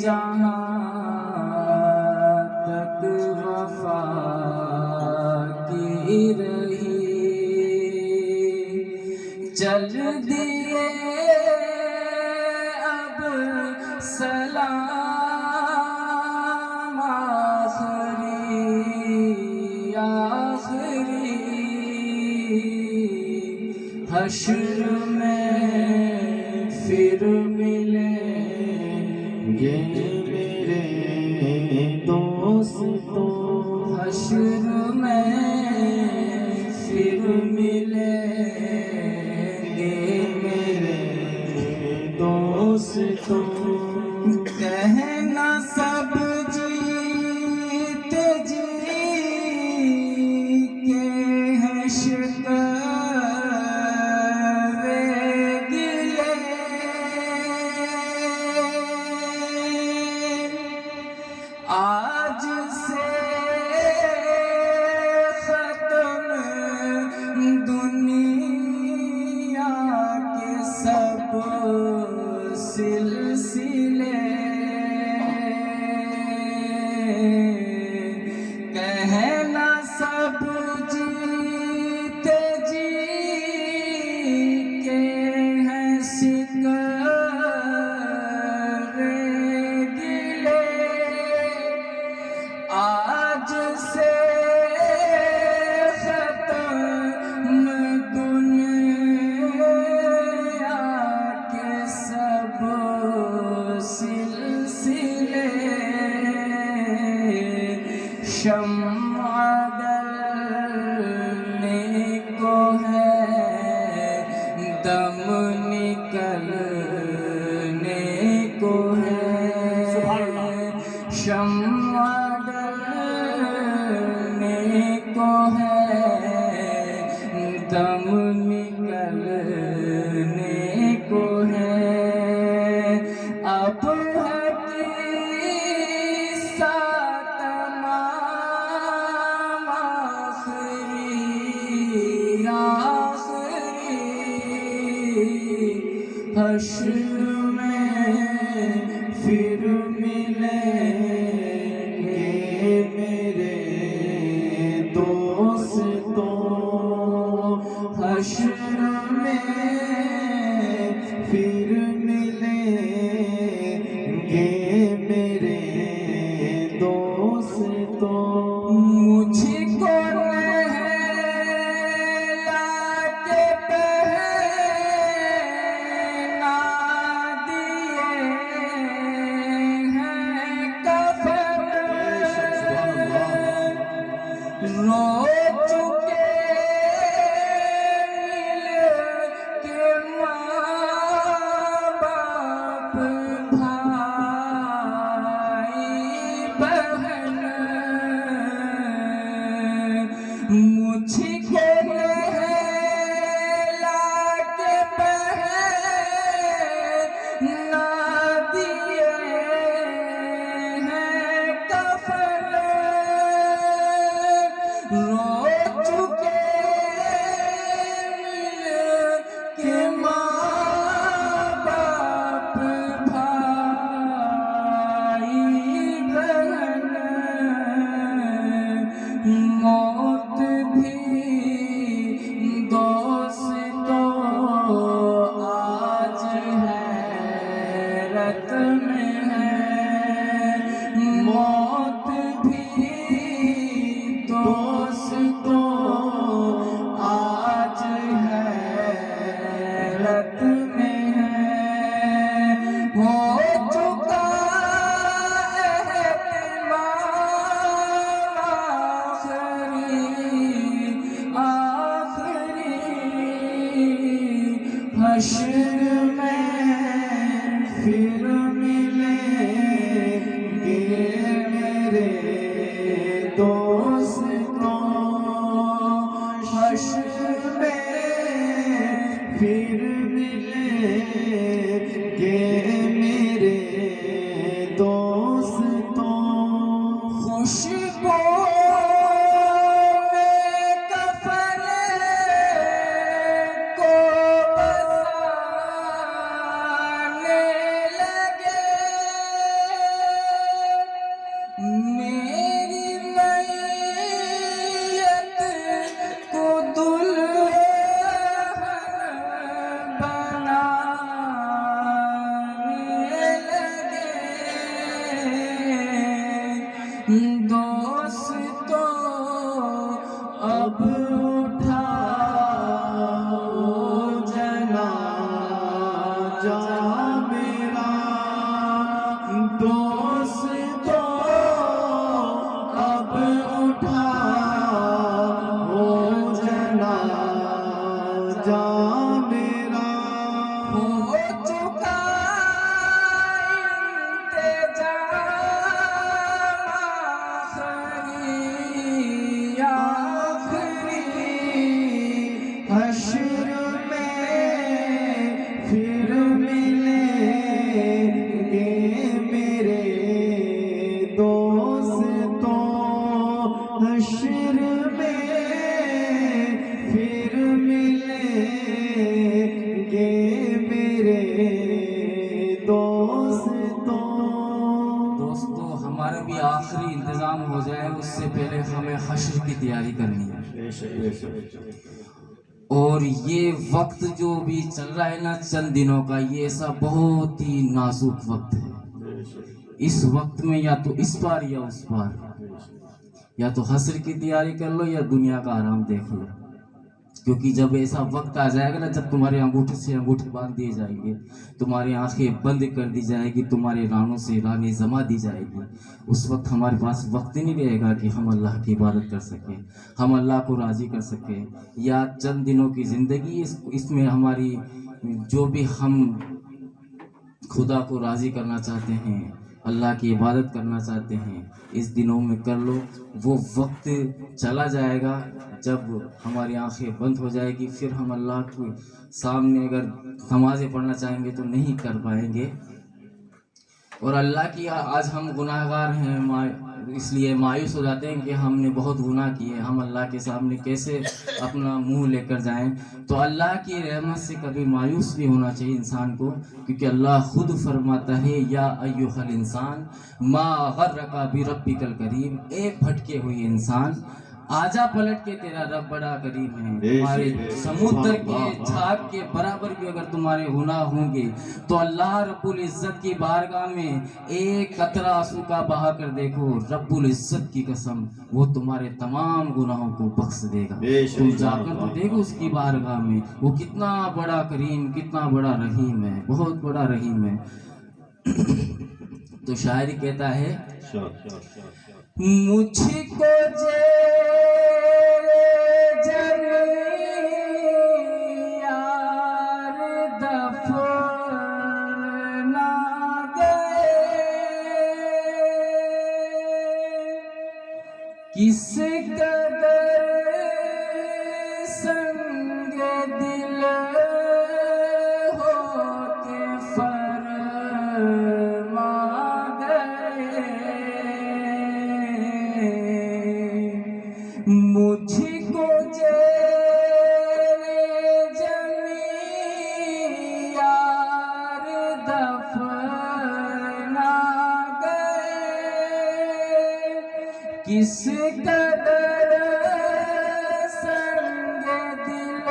जहाँ तक वफा की रही, चल दिए अब सलाम आखिरी आखिरी, हश्र में फिर मिलेंगे मेरे दोस्तों, हश्र में फिर मिलेंगे मेरे दोस्तों। कहना सब जीते जी के हैं शिकवे गिले, आज से खत्म दुनिया के सब सिलसिले, कहना सब जीते जी के हैं शिकवे गिले, आज से खत्म दुनिया के सब सिलसिले, शम्अ जलने को है दम निकलने को है, शम्अ जलने को है दम निकलने को है, अब है किस्सा तमाम आखिरी आखिरी, हश्र में फिर मिलेंगे मेरे दोस्तों, हश्र में फिर मिलेंगे मेरे दोस्तों। मुझको नहला के पहना दिए हैं कफन, रो चुके मिल के माँ बाप भाई बहन, मुझको नहला के पहना दिए हैं कफन, रो चुके मिल के माँ बाप भाई बहन, मौत भी दोस्तों आज हैरत में है, मौत भी दोस्तों आज हैरत में है, हो चुका एहतिमाम आखिरी आखिरी, हश्र में फिर मिले दोस्तों अब उठा हो जनाजा मेरा, हो चुका इंतजाम आखिरी हश्र में फिर मिलेंगे मेरे दोस्तों, हश्र में फिर मिलेंगे मेरे दोस्तों। दोस्तों हमारा भी आखिरी इंतज़ाम हो जाए उससे पहले हमें हश्र की तैयारी करनी है। और ये वक्त जो भी चल रहा है ना चंद दिनों का, ये ऐसा बहुत ही नाजुक वक्त है। इस वक्त में या तो इस पार या उस पार, या तो हश्र की तैयारी कर लो या दुनिया का आराम देख लो। क्योंकि जब ऐसा वक्त आ जाएगा ना, जब तुम्हारे अंगूठे से अंगूठे बांध दिए जाएंगे, तुम्हारी आंखें बंद कर दी जाएगी, तुम्हारे रानों से रानी जमा दी जाएगी, उस वक्त हमारे पास वक्त ही नहीं रहेगा कि हम अल्लाह की इबादत कर सकें, हम अल्लाह को राज़ी कर सकें। या चंद दिनों की ज़िंदगी इसमें हमारी जो भी हम खुदा को राज़ी करना चाहते हैं, अल्लाह की इबादत करना चाहते हैं, इस दिनों में कर लो। वो वक्त चला जाएगा जब हमारी आंखें बंद हो जाएगी, फिर हम अल्लाह के सामने अगर नमाज़ें पढ़ना चाहेंगे तो नहीं कर पाएंगे। और अल्लाह की आज हम गुनाहगार हैं, इसलिए मायूस हो जाते हैं कि हमने बहुत गुनाह किए, हम अल्लाह के सामने कैसे अपना मुंह लेकर जाएं। तो अल्लाह की रहमत से कभी मायूस नहीं होना चाहिए इंसान को, क्योंकि अल्लाह खुद फरमाता है या अय्युहल इंसान मा गर्रका बिरब्बिकल करीम, ए भटके हुए इंसान आजा पलट के, तेरा रब बड़ा करीम है। तुम्हारे समुद्र के झाग के बराबर भी अगर तुम्हारे गुनाह होंगे तो अल्लाह रब्बुल इज्जत की बारगाह में एक कतरा आंसू का बहा कर देखो, रब्बुल इज्जत की कसम वो तुम्हारे तमाम गुनाहों को बख्श देगा। तुम जाकर तो देखो उसकी बारगाह में, वो कितना बड़ा करीम, कितना बड़ा रहीम है, बहुत बड़ा रहीम है। तो शायरी कहता है, मुझको यार दफना गए, किस कदर संग दिल होके फरमा मुझको यार दफना गए, किस कदर संग दिल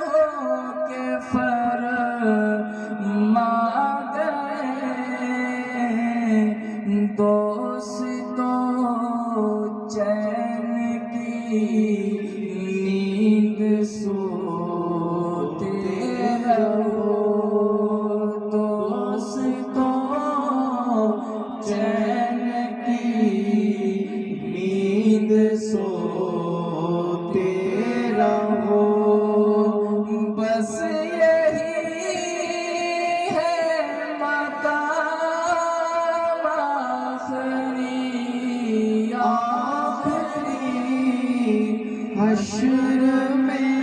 होके फरमा गए। दोस्तों चैन की नींद सोते रहो, दोस्तों चैन की नींद सोते रहो, बस यही है मकाम आखिरी हश्र में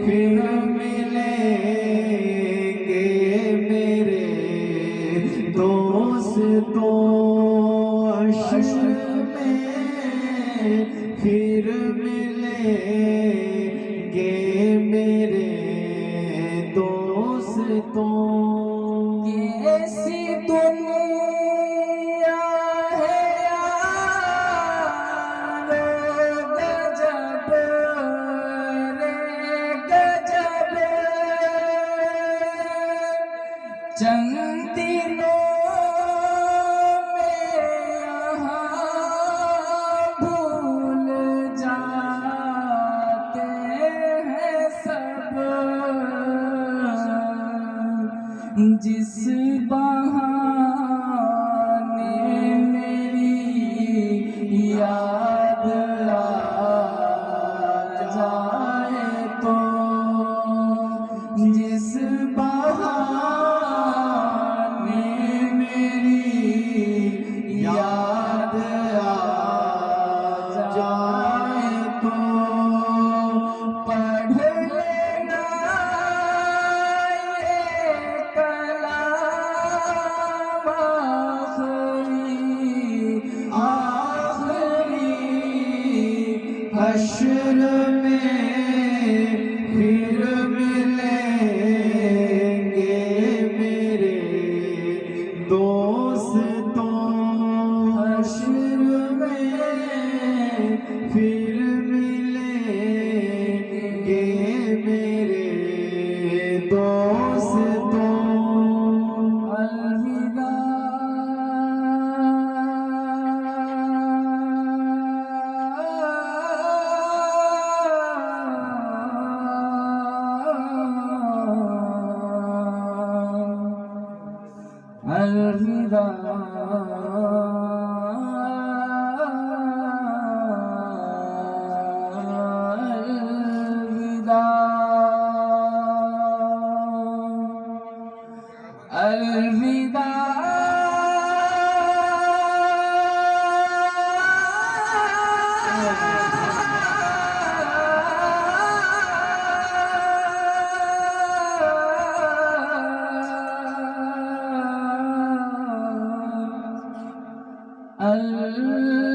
फिर मिलेंगे मेरे दोस्तों, हश्र में फिर मिलेंगे मेरे दोस्तों। कैसी दुनिया है यार गजब रे गजब, चंद दिनों में यहाँ भूल जाते हैं सब, जिस बहाने मेरी याद आ जाए तो, जिस बहाने मेरी याद आ जाए तो पढ़ लेना ये कलाम आखिरी हश्र में फिर मिलेंगे मेरे दोस्तों, हश्र में फिर मिलेंगे मेरे दोस्तों। अलविदा अलविदा अलविदा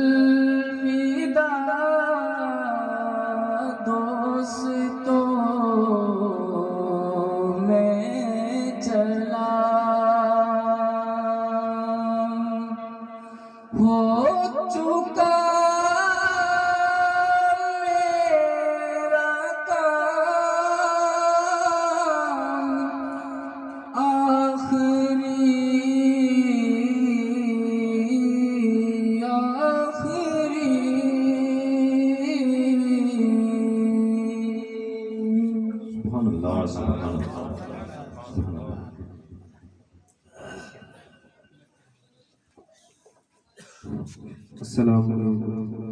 अलविदा दोस्तों, मैं चला हो चुका मेरा काम आखिरी सुभान अल्लाह, सुभान अल्लाह, सुभान अल्लाह। अस्सलाम वालेकुम।